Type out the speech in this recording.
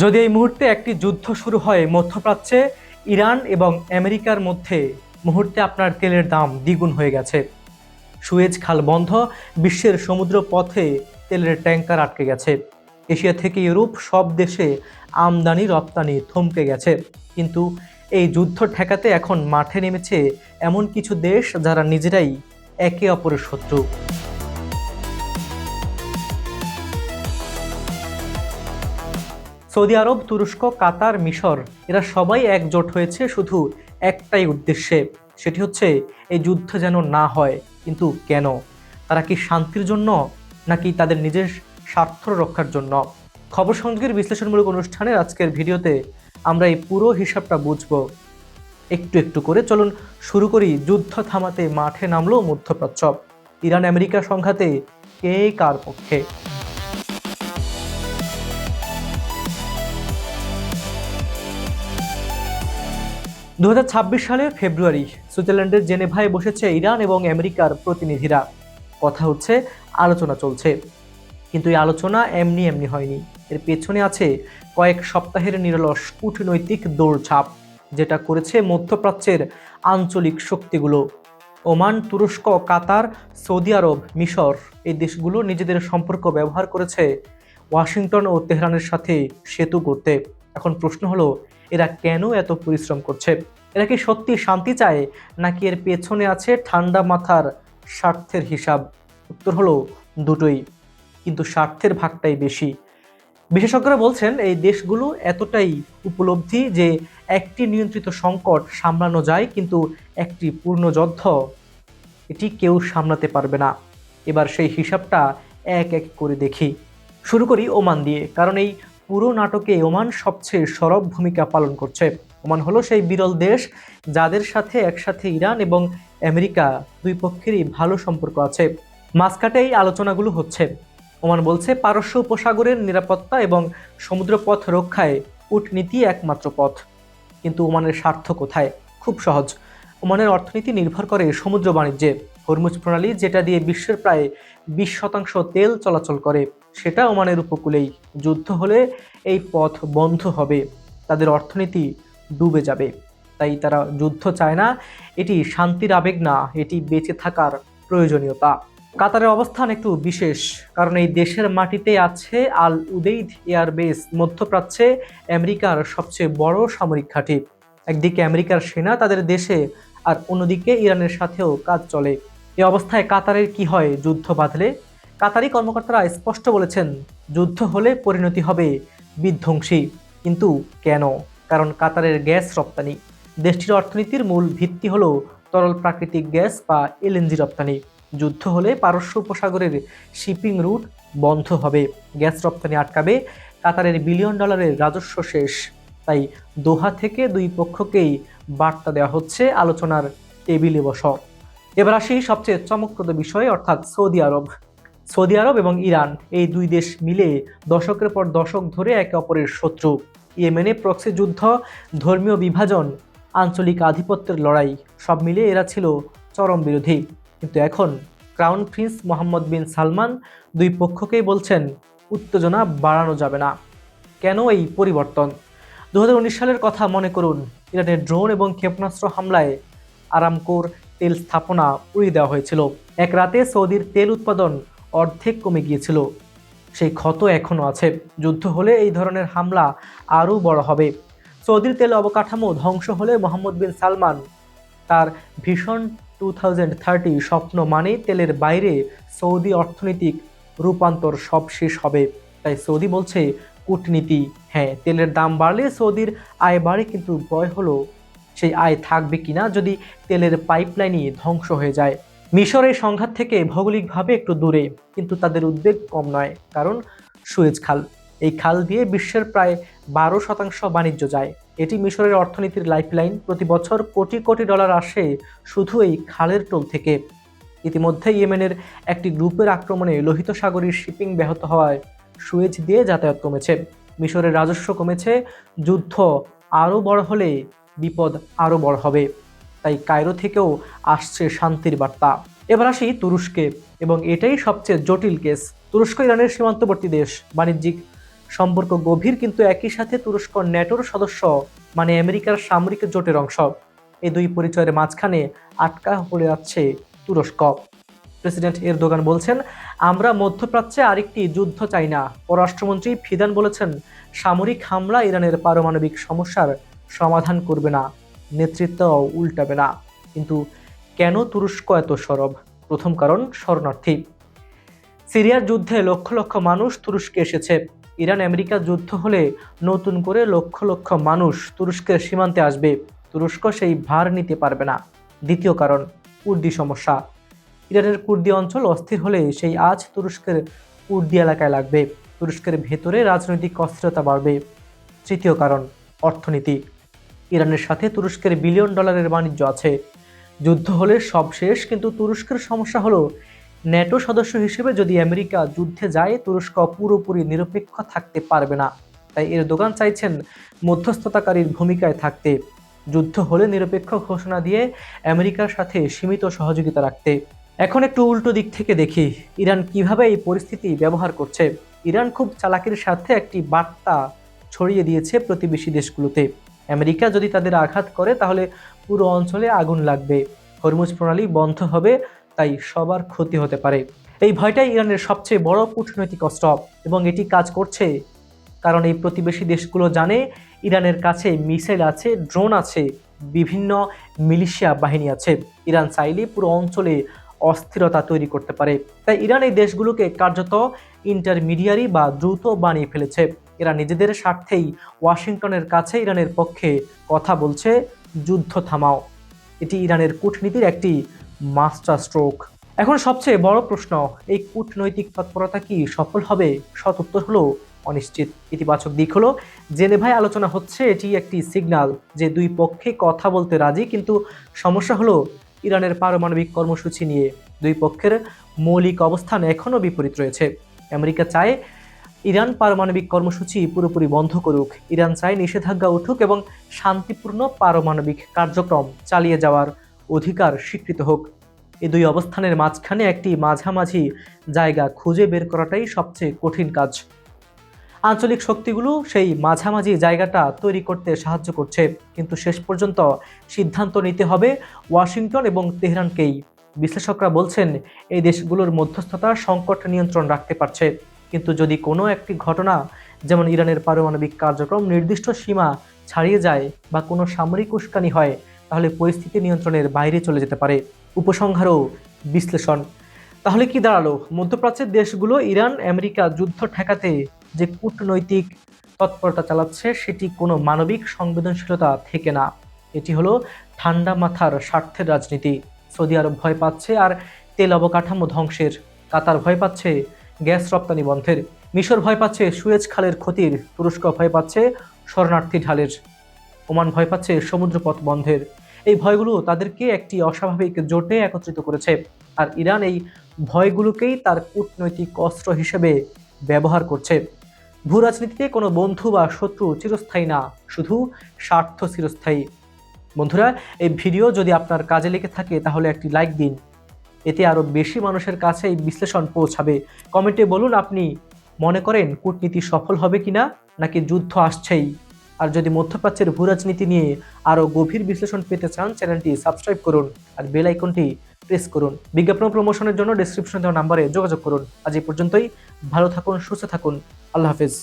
যদি এই মুহূর্তে একটি যুদ্ধ শুরু হয় মধ্যপ্রাচ্যে, ইরান এবং আমেরিকার মধ্যে, মুহূর্তে আপনার তেলের দাম দ্বিগুণ হয়ে গেছে। সুয়েজ খাল বন্ধ, বিশ্বের সমুদ্র পথে তেলের ট্যাঙ্কার আটকে গেছে। এশিয়া থেকে ইউরোপ সব দেশে আমদানি রপ্তানি থমকে গেছে। কিন্তু এই যুদ্ধ ঠেকাতে এখন মাঠে নেমেছে এমন কিছু দেশ যারা নিজেরাই একে অপরের শত্রু। সৌদি আরব, তুরস্ক, কাতার, মিশর, এরা সবাই একজোট হয়েছে শুধু একটাই উদ্দেশ্যে। সেটি হচ্ছে এই যুদ্ধ যেন না হয়। কিন্তু কেন? তারা কি শান্তির জন্য, নাকি তাদের নিজের স্বার্থ রক্ষার জন্য? খবর সংযোগের বিশ্লেষণমূলক অনুষ্ঠানের আজকের ভিডিওতে আমরা এই পুরো হিসাবটা বুঝবো একটু একটু করে। চলুন শুরু করি। যুদ্ধ থামাতে মাঠে নামলো মধ্যপ্রাচ্য। ইরান আমেরিকা সংঘাতে কে কার পক্ষে? 2026 সালের ফেব্রুয়ারি সুইজারল্যান্ডের জেনেভায় বসেছে ইরান এবং আমেরিকার প্রতিনিধিরা। কথা হচ্ছে, আলোচনা চলছে। কিন্তু এই আলোচনা এমনি এমনি হয়নি। এর পেছনে আছে কয়েক সপ্তাহের নিরলস কূটনৈতিক দৌড়ঝাঁপ, যেটা করেছে মধ্যপ্রাচ্যের আঞ্চলিক শক্তিগুলো। ওমান, তুরস্ক, কাতার, সৌদি আরব, মিশর, এই দেশগুলো নিজেদের সম্পর্ক ব্যবহার করেছে ওয়াশিংটন ও তেহরানের সাথে সেতু করতে। এখন প্রশ্ন হলো, এরা কেন এত পরিশ্রম করছে? এরা কি সত্যি শান্তি চায়, নাকি এর পেছনে আছে ঠান্ডা মাথার স্বার্থের হিসাব? উত্তর হলো দুটোই, কিন্তু স্বার্থের ভাগটাই বেশি। বিশেষজ্ঞরা বলছেন এই দেশগুলো এতটাই উপলব্ধি যে একটি নিয়ন্ত্রিত সংকট সামলানো যায়, কিন্তু একটি পূর্ণ যুদ্ধ এটি কেউ সামলাতে পারবে না। এবার সেই হিসাবটা এক এক করে দেখি। শুরু করি ওমান দিয়ে, কারণ এই পুরো নাটকে ওমান সবচেয়ে সরব ভূমিকা পালন করছে। ওমান হলো সেই বিরল দেশ যাদের সাথে একসাথে ইরান এবং আমেরিকা দুই পক্ষেরই ভালো সম্পর্ক আছে। মাঝখানে এই আলোচনাগুলো হচ্ছে। ওমান বলছে পারস্য উপসাগরের নিরাপত্তা এবং সমুদ্রপথ রক্ষায় কূটনীতি একমাত্র পথ। কিন্তু ওমানের স্বার্থ কোথায়? খুব সহজ। ওমানের অর্থনীতি নির্ভর করে সমুদ্র বাণিজ্যে। হরমুজ প্রণালী, যেটা দিয়ে বিশ্বের প্রায় 20% তেল চলাচল করে, সেটা ওমানের উপকূলেই। যুদ্ধ হলে এই পথ বন্ধ হবে, তাদের অর্থনীতি ডুবে যাবে। তাই তারা যুদ্ধ চায় না। এটি শান্তির আবেগ না, এটি বেঁচে থাকার প্রয়োজনীয়তা। কাতারের অবস্থান একটু বিশেষ, কারণ এই দেশের মাটিতে আছে আল উদেইদ এয়ারবেস, মধ্যপ্রাচ্যে আমেরিকার সবচেয়ে বড় সামরিক ঘাঁটি। একদিকে আমেরিকার সেনা তাদের দেশে, আর অন্যদিকে ইরানের সাথেও কাজ চলে। এই অবস্থায় কাতারের কি হয় যুদ্ধ বাঁধলে? কাতারি কর্মকর্তারা স্পষ্ট বলেছেন, যুদ্ধ হলে পরিণতি হবে বিধ্বংসী। কিন্তু কেন? কারণ কাতারের গ্যাস রপ্তানি। দেশটির অর্থনীতির মূল ভিত্তি হলো তরল প্রাকৃতিক গ্যাস বা এলএনজি রপ্তানি। যুদ্ধ হলে পারস্য উপসাগরের শিপিং রুট বন্ধ হবে, গ্যাস রপ্তানি আটকাবে, কাতারের বিলিয়ন ডলারের রাজস্ব শেষ। তাই দোহা থেকে দুই পক্ষকেই বার্তা দেওয়া হচ্ছে, আলোচনার টেবিলে বসো। এবার আসি সবচেয়ে চমকপ্রদ বিষয়, অর্থাৎ সৌদি আরব। সৌদি আরব এবং ইরান, এই দুই দেশ মিলে দশকের পর দশক ধরে একে অপরের শত্রু। ইয়েমেনে প্রক্সি যুদ্ধ, ধর্মীয় বিভাজন, আঞ্চলিক আধিপত্যের লড়াই, সব মিলিয়ে এরা ছিল চরম বিরোধী। কিন্তু এখন ক্রাউন প্রিন্স মোহাম্মদ বিন সালমান দুই পক্ষকেই বলছেন, উত্তেজনা বাড়ানো যাবে না। কেন এই পরিবর্তন? 2019 সালের কথা মনে করুন। ইরানের ড্রোন এবং ক্ষেপণাস্ত্র হামলায় আরামকোর তেল স্থাপনা উড়িয়ে দেওয়া হয়েছিল। এক রাতে সৌদির তেল উৎপাদন অর্ধেক কমে গিয়েছিল। সেই ক্ষত এখনও আছে। যুদ্ধ হলে এই ধরনের হামলা আরও বড় হবে। সৌদির তেল অবকাঠামো ধ্বংস হলে মোহাম্মদ বিন সালমান তার ভীষণ 2030 স্বপ্ন, মানে তেলের বাইরে সৌদি অর্থনৈতিক রূপান্তর সব শেষ হবে। তাই সৌদি বলছে কূটনীতি। হ্যাঁ, তেলের দাম বাড়লে সৌদির আয় বাড়ে, কিন্তু ভয় হলো সেই আয় থাকবে কিনা যদি তেলের পাইপলাইনই ধ্বংস হয়ে যায়। মিশর এই সংঘাত থেকে ভৌগোলিকভাবে একটু দূরে, কিন্তু তাদের উদ্বেগ কম নয়, কারণ সুয়েজ খাল। এই খাল দিয়ে বিশ্বের প্রায় 12% বাণিজ্য যায়। এটি মিশরের অর্থনীতির লাইফলাইন। প্রতি বছর কোটি কোটি ডলার আসে শুধু এই খালের টোল থেকে। ইতিমধ্যে ইয়েমেনের একটি গ্রুপের আক্রমণে লোহিত সাগরের শিপিং ব্যাহত হওয়ায় সুয়েজ দিয়ে যাতায়াত কমেছে, মিশরের রাজস্ব কমেছে। যুদ্ধ আরও বড় হলে বিপদ আরও বড় হবে। তাই কায়রো থেকেও আসছে শান্তির বার্তা। এবার আসি তুরস্কে, এবং এটাই সবচেয়ে জটিল কেস। তুরস্ক ইরানের সীমান্তবর্তী দেশ, বাণিজ্যিক সম্পর্ক গভীর, কিন্তু একই সাথে তুরস্ক ন্যাটোর সদস্য, মানে আমেরিকার সামরিক জোটের অংশ। এই দুই পরিচয়ের মাঝখানে আটকা পড়ে যাচ্ছে তুরস্ক। প্রেসিডেন্ট এরদোগান বলছেন, আমরা মধ্যপ্রাচ্যে আরেকটি যুদ্ধ চাই না। পররাষ্ট্রমন্ত্রী ফিদান বলেছেন, সামরিক হামলা ইরানের পারমাণবিক সমস্যার সমাধান করবে না, নেতৃত্ব উল্টাবে না। কিন্তু কেন তুরস্ক এত সরব? প্রথম কারণ শরণার্থী। সিরিয়ার যুদ্ধে লক্ষ লক্ষ মানুষ তুরস্কে এসেছে। ইরান আমেরিকা যুদ্ধ হলে নতুন করে লক্ষ লক্ষ মানুষ তুরস্কের সীমান্তে আসবে। তুরস্ক সেই ভার নিতে পারবে না। দ্বিতীয় কারণ কুর্দি সমস্যা। ইরানের কুর্দি অঞ্চল অস্থির হলে সেই আজ তুরস্কের কুর্দি এলাকায় লাগবে। তুরস্কের ভেতরে রাজনৈতিক অস্থিরতা বাড়বে। তৃতীয় কারণ অর্থনীতি। ইরানের সাথে তুরস্কের বিলিয়ন ডলারের বাণিজ্য আছে। যুদ্ধ হলে সব শেষ, কিন্তু তুরস্কের সমস্যা হলো ন্যাটো সদস্য হিসেবে যদি আমেরিকা যুদ্ধে যায়, তুরস্ক পুরোপুরি নিরপেক্ষ থাকতে পারবে না। তাই এরদোগান চাইছেন মধ্যস্থতাকারীর ভূমিকায় থাকতে, যুদ্ধ হলে নিরপেক্ষ ঘোষণা দিয়ে আমেরিকার সাথে সীমিত সহযোগিতা রাখতে। এখন একটু উল্টো দিক থেকে দেখি, ইরান কিভাবে এই পরিস্থিতি ব্যবহার করছে। ইরান খুব চালাকির সাথে একটি বার্তা ছড়িয়ে দিয়েছে প্রতিবেশী দেশগুলোতে। আমেরিকা যদি তাদের আঘাত করে তাহলে পুরো অঞ্চলে আগুন লাগবে, হরমুজ প্রণালী বন্ধ হবে, তাই সবার ক্ষতি হতে পারে। এই ভয়টাই ইরানের সবচেয়ে বড় কূটনৈতিক অস্ত্র, এবং এটি কাজ করছে কারণ এই প্রতিবেশী দেশগুলো জানে ইরানের কাছে মিসাইল আছে, ড্রোন আছে, বিভিন্ন মিলিশিয়া বাহিনী আছে। ইরান চাইলে পুরো অঞ্চলে অস্থিরতা তৈরি করতে পারে। তাই ইরান এই দেশগুলোকে কার্যত ইন্টারমিডিয়ারি বা দ্রুত বানিয়ে ফেলেছে। এরা নিজেদের স্বার্থেই ওয়াশিংটনের কাছে ইরানের পক্ষে কথা বলছে, যুদ্ধ থামাও। এটি ইরানের কূটনীতির একটি মাস্টার স্ট্রোক। এখন সবচেয়ে বড় প্রশ্ন, এই কূটনৈতিক তৎপরতা কি সফল হবে? সৎ উত্তর হলো অনিশ্চিত। ইতিবাচক দিক হলো জেনেভায় আলোচনা হচ্ছে, এটি একটি সিগন্যাল যে দুই পক্ষে কথা বলতে রাজি। কিন্তু সমস্যা হলো ইরানের পারমাণবিক কর্মসূচি নিয়ে দুই পক্ষের মৌলিক অবস্থান এখনও বিপরীত রয়েছে। আমেরিকা চায় ইরান পারমাণবিক কর্মসূচি পুরোপুরি বন্ধ করুক। ইরান চায় নিষেধাজ্ঞা উঠুক এবং শান্তিপূর্ণ পারমাণবিক কার্যক্রম চালিয়ে যাওয়ার অধিকার স্বীকৃত হোক। এই দুই অবস্থানের মাঝখানে একটি মাঝামাঝি জায়গা খুঁজে বের করাটাই সবচেয়ে কঠিন কাজ। আঞ্চলিক শক্তিগুলো সেই মাঝামাঝি জায়গাটা তৈরি করতে সাহায্য করছে, কিন্তু শেষ পর্যন্ত সিদ্ধান্ত নিতে হবে ওয়াশিংটন এবং তেহরানকেই। বিশ্লেষকরা বলছেন, এই দেশগুলোর মধ্যস্থতা সংকট নিয়ন্ত্রণ রাখতে পারছে, কিন্তু যদি কোনো একটি ঘটনা, যেমন ইরানের পারমাণবিক কার্যক্রম নির্দিষ্ট সীমা ছাড়িয়ে যায় বা কোনো সামরিক উস্কানি হয়, তাহলে পরিস্থিতি নিয়ন্ত্রণের বাইরে চলে যেতে পারে। উপসংহার ও বিশ্লেষণ। তাহলে কি দাঁড়ালো? মধ্যপ্রাচ্যের দেশগুলো ইরান আমেরিকা যুদ্ধ ঠেকাতে যে কূটনৈতিক তৎপরতা চালাচ্ছে, সেটি কোনো মানবিক সংবেদনশীলতা থেকে না। এটি হলো ঠান্ডা মাথার স্বার্থের রাজনীতি। সৌদি আরব ভয় পাচ্ছে আর তেল অবকাঠামো ধ্বংসের, কাতার ভয় পাচ্ছে গ্যাস রপ্তানি বন্ধের, মিশর ভয় পাচ্ছে সুয়েজ খালের ক্ষতির, তুরস্ক ভয় পাচ্ছে শরণার্থী ঢালের, ওমান ভয় পাচ্ছে সমুদ্রপথ বন্ধের। এই ভয়গুলো তাদেরকে একটি অস্বাভাবিক জোটে একত্রিত করেছে, আর ইরান এই ভয়গুলোকেই তার কূটনৈতিক অস্ত্র হিসেবে ব্যবহার করছে। ভূ রাজনীতিতে কোনো বন্ধু বা শত্রু চিরস্থায়ী না, শুধু স্বার্থ চিরস্থায়ী। বন্ধুরা, এই ভিডিও যদি আপনার কাজে লেগে থাকে তাহলে একটি লাইক দিন, এতে আরও বেশি মানুষের কাছে এই বিশ্লেষণ পৌঁছাবে। কমেন্টে বলুন আপনি মনে করেন কূটনীতি সফল হবে কিনা, নাকি যুদ্ধ আসছেই। আর যদি মধ্যপ্রাচ্যের ভূ রাজনীতি নিয়ে আরও গভীর বিশ্লেষণ পেতে চান, চ্যানেলটি সাবস্ক্রাইব করুন আর বেল আইকনটি প্রেস করুন। বিজ্ঞাপন প্রমোশনের জন্য ডেসক্রিপশনে দেওয়া নাম্বারে যোগাযোগ করুন। আজ এই পর্যন্তই। ভালো থাকুন, সুস্থ থাকুন। আল্লাহ হাফেজ।